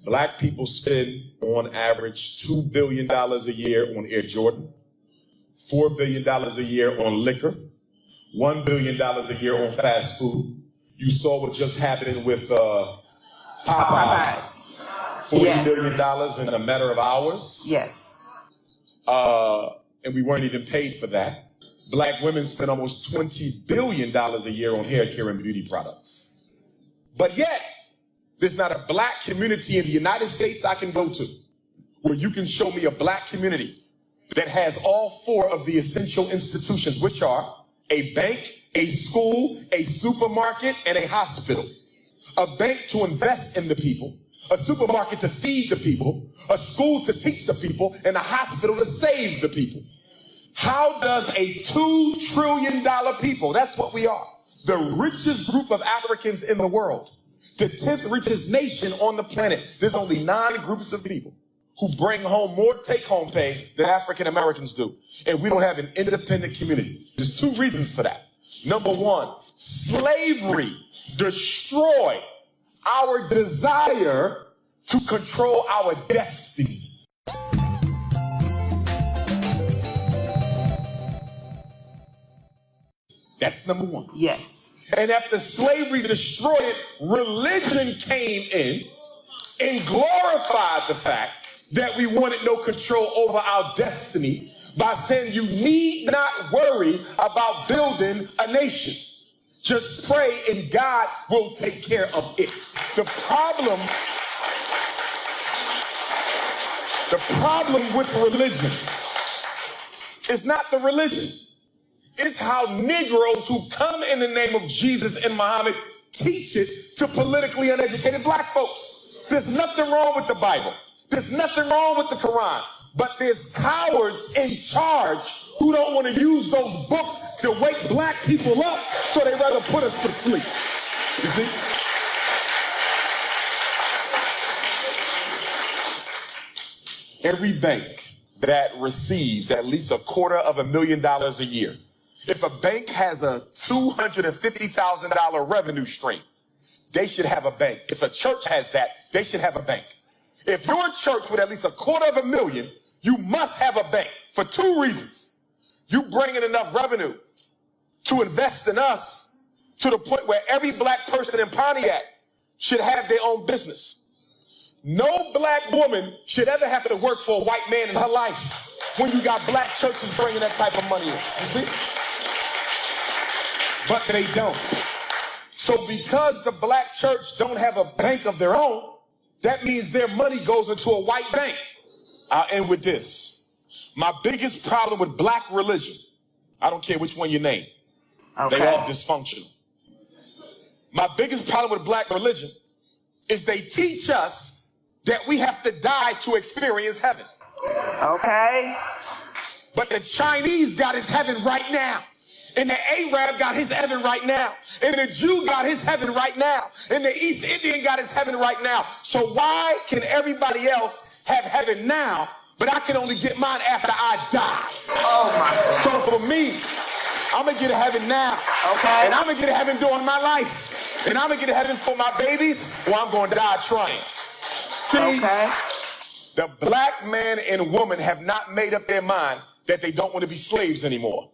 Black people spend on average $2 billion a year on Air Jordan, $4 billion a year on liquor, $1 billion a year on fast food. You saw what just happened with Paradis. $40 million in a matter of hours. Yes. And we weren't even paid for that. Black women spend almost $20 billion a year on hair care and beauty products. But yet, there's not a black community in the United States I can go to where you can show me a black community that has all four of the essential institutions, which are a bank, a school, a supermarket, and a hospital. A bank to invest in the people, a supermarket to feed the people, a school to teach the people, and a hospital to save the people. How does a $2 trillion people, that's what we are, the richest group of Africans in the world, the 10th richest nation on the planet, there's only 9 groups of people who bring home more take-home pay than African Americans do. And we don't have an independent community. There's 2 reasons for that. Number 1, slavery destroyed our desire to control our destiny. That's number 1. Yes. And after slavery destroyed it, religion came in and glorified the fact that we wanted no control over our destiny by saying you need not worry about building a nation. Just pray and God will take care of it. The problem with religion is not the religion. It's how Negroes who come in the name of Jesus and Muhammad teach it to politically uneducated black folks. There's nothing wrong with the Bible. There's nothing wrong with the Quran. But there's cowards in charge who don't want to use those books to wake black people up, so they rather put us to sleep. You see? Every bank that receives at least $250,000 a year, if a bank has a $250,000 revenue stream, they should have a bank. If a church has that, they should have a bank. If you're a church with at least $250,000, you must have a bank for 2 reasons. You bring in enough revenue to invest in us to the point where every black person in Pontiac should have their own business. No black woman should ever have to work for a white man in her life when you got black churches bringing that type of money in. You see? But they don't. So because the black church don't have a bank of their own, that means their money goes into a white bank. I'll end with this. My biggest problem with black religion, I don't care which one you name, okay, they all dysfunctional. My biggest problem with black religion is they teach us that we have to die to experience heaven. Okay. But the Chinese got his heaven right now. And the Arab got his heaven right now. And the Jew got his heaven right now. And the East Indian got his heaven right now. So why can everybody else have heaven now, but I can only get mine after I die? Oh my God. So for me, I'm going to get a heaven now. Okay. And I'm going to get a heaven during my life. And I'm going to get a heaven for my babies, or I'm going to die trying. See, okay, the black man and woman have not made up their mind that they don't want to be slaves anymore.